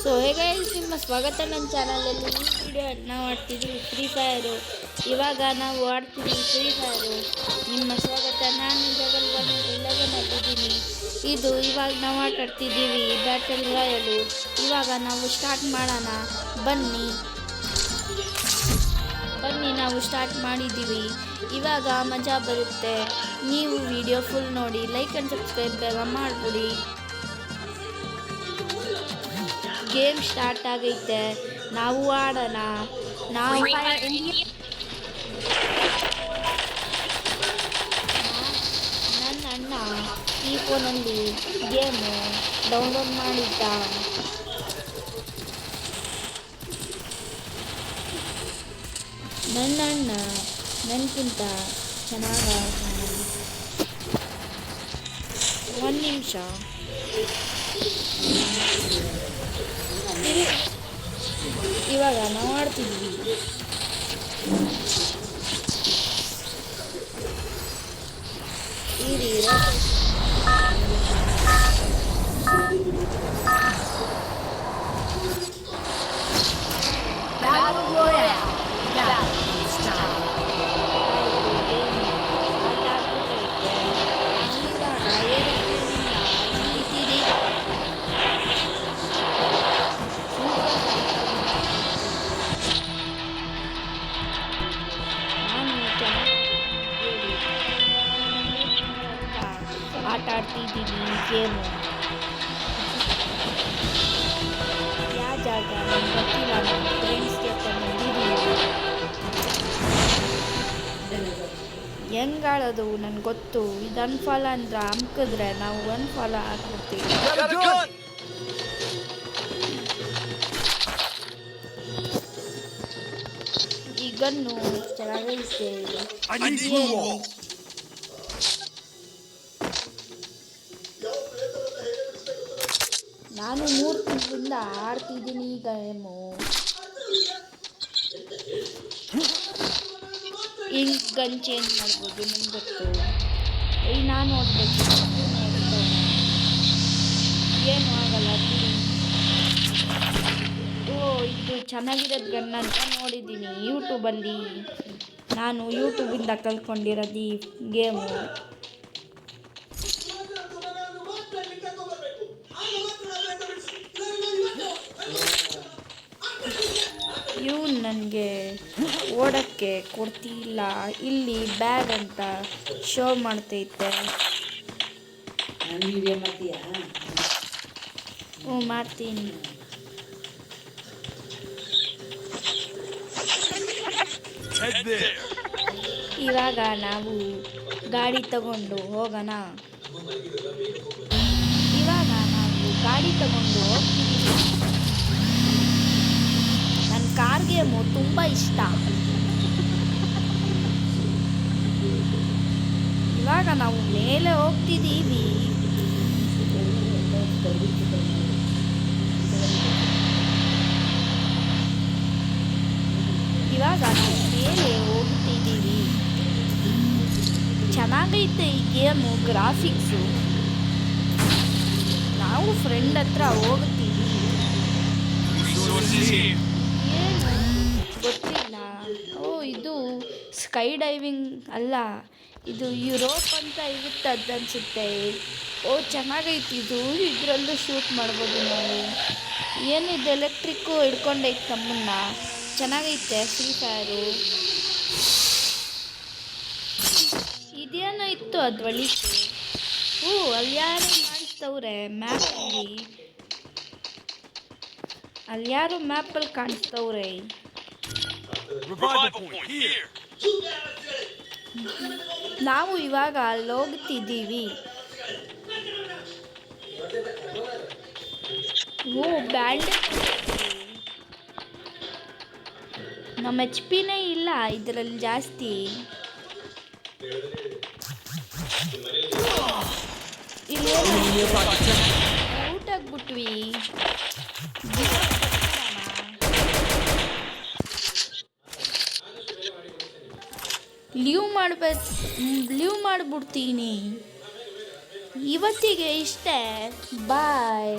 So ಹೇಗೆ ನಿಮ್ಮ ಸ್ವಾಗತ ನನ್ನ ಚಾನಲಲ್ಲಿ. ಈ ವಿಡಿಯೋ ನಾವು ಆಡ್ತಿದ್ವಿ ಫ್ರೀ ಫೈರು. ಇವಾಗ ನಾವು ಆಡ್ತಿದ್ವಿ ಫ್ರೀ ಫೈರು. ನಿಮ್ಮ ಸ್ವಾಗತ. ನಾನು ಲೆವೆಲ್ 11 ಆಗಿದ್ದೀನಿ. ಇದು ಇವಾಗ ನಾವು ಆಟಾಡ್ತಿದ್ದೀವಿ ಬ್ಯಾಟಲ್ ರಾಯಲು. ಇವಾಗ ನಾವು ಸ್ಟಾರ್ಟ್ ಮಾಡೋಣ. ಬನ್ನಿ ನಾವು ಸ್ಟಾರ್ಟ್ ಮಾಡಿದ್ದೀವಿ. ಇವಾಗ ಮಜಾ ಬರುತ್ತೆ. ನೀವು ವಿಡಿಯೋ ಫುಲ್ ನೋಡಿ, ಲೈಕ್ ಆ್ಯಂಡ್ ಸಬ್ಸ್ಕ್ರೈಬ್ ಬೇಗ ಮಾಡಿಬಿಡಿ. ಗೇಮ್ ಸ್ಟಾರ್ಟ್ ಆಗೈತೆ, ನಾವು ಆಡೋಣ. ನನ್ನ ಅಣ್ಣ ಈ ಫೋನಲ್ಲಿ ಗೇಮು ಡೌನ್ಲೋಡ್ ಮಾಡಿದ್ದ. ನನ್ನ ಅಣ್ಣ ನನಗಿಂತ ಚೆನ್ನಾಗಿ ಒಂದು ನಿಮಿಷ. ಇವಾಗ ನಾವು ಆಡ್ತಿದ್ವಿ. ಆಟ ಆಡ್ತಿದ್ದೀನಿ ಗೇಮು. ಯಾವ ಜಾಗ ನನಗೆ ಗೊತ್ತಿಲ್ಲ. ನನ್ನ ಫ್ರೆಂಡ್ಸ್ ಜೊತೆ ಬಂದಿದ್ದೀನಿ. ಹೆಂಗೆ ಆಡೋದು ನನಗೆ ಗೊತ್ತು. ಇದು ಅನ್ಫಾಲೋ ಅಂದ್ರೆ ಅಮ್ಕಿದ್ರೆ ನಾವು ಅನ್ಫಾಲೋ ಆಗ್ಬಿಡ್ತೀವಿ. ಈ ಗನ್ನು ಚೆನ್ನಾಗೈತೆ. ನಾನು 3 ತಿಂಗಳಿಂದ ಆಡ್ತಿದ್ದೀನಿ ಈ ಗೇಮು. ಹಿಂಗೆ ಗನ್ ಚೇಂಜ್ ಮಾಡ್ಬೋದು ನನಗೆ ಗೊತ್ತು. ಈಗ ನಾನು ನೋಡ್ಬೇಕು, ಏನು ಆಗಲ್ಲ ಬಿಡಿ. ಇದು ಚೆನ್ನಾಗಿರೋದು ಗನ್ ಅಂತ ನೋಡಿದ್ದೀನಿ ಯೂಟ್ಯೂಬಲ್ಲಿ. ನಾನು ಯೂಟ್ಯೂಬಿಂದ ಕಲ್ತ್ಕೊಂಡಿರೋದು ಈ ಗೇಮು. ಇವ್ನು ನನಗೆ ಓಡೋಕ್ಕೆ ಕೊಡ್ತಿಲ್ಲ. ಇಲ್ಲಿ ಬ್ಯಾಗ್ ಅಂತ ಶೋ ಮಾಡ್ತೈತೆ. ಹ್ಞೂ ಮಾಡ್ತೀನಿ. ಇವಾಗ ನಾವು ಗಾಡಿ ತಗೊಂಡು ಹೋಗೋಣ. ಹೋಗ್ತಿದ್ದೀವಿ. ನನ್ನ ಕಾರ್ ಗೇಮು ತುಂಬ ಇಷ್ಟ. ಇವಾಗ ನಾವು ಮೇಲೆ ಹೋಗ್ತಿದ್ದೀವಿ. ಚೆನ್ನಾಗೈತೆ ಈ ಗೇಮು. ಗ್ರಾಫಿಕ್ಸು. ನಾವು ಫ್ರೆಂಡ್ ಹತ್ರ ಹೋಗ್ತೀವಿ. ಏನು ಗೊತ್ತಿಲ್ಲ. ಇದು ಸ್ಕೈ ಡೈವಿಂಗ್ ಅಲ್ಲ, ಇದು ಯುರೋಪ್ ಅಂತ ಇರುತ್ತೆ ಅನ್ಸುತ್ತೆ. ಚೆನ್ನಾಗೈತಿ ಇದು. ಇದರಲ್ಲೂ ಶೂಟ್ ಮಾಡ್ಬೋದು ನಾವು. ಏನಿದು ಎಲೆಕ್ಟ್ರಿಕ್ಕು ಹಿಡ್ಕೊಂಡೈತೆ ನಮ್ಮನ್ನ. ಚೆನ್ನಾಗೈತೆ ಫ್ರೀ ಫೈರು. ಇದೇನೋ ಇತ್ತು ಅದು ಒಳಿತು. ಅಲ್ಲಿ ಯಾರು ಕಾಣಿಸ್ತವ್ರೆ ಮ್ಯಾಪಲ್ಲಿ. ಕಾಣಿಸ್ತವ್ರೆ. ನಾವು ಇವಾಗ ಅಲ್ಲಿ ಹೋಗ್ತಿದ್ದೀವಿ. ಬ್ಯಾಂಡೇಜ್. ನಮ್ಮ HP ಇಲ್ಲ ಇದರಲ್ಲಿ ಜಾಸ್ತಿ. ಇಲ್ಲಿ ಔಟ್ ಆಗ್ಬಿಟ್ವಿ. ಲೀವ್ ಮಾಡಿಬಿಡ್ತೀನಿ. ಇವತ್ತಿಗೆ ಇಷ್ಟೇ. ಬಾಯ್.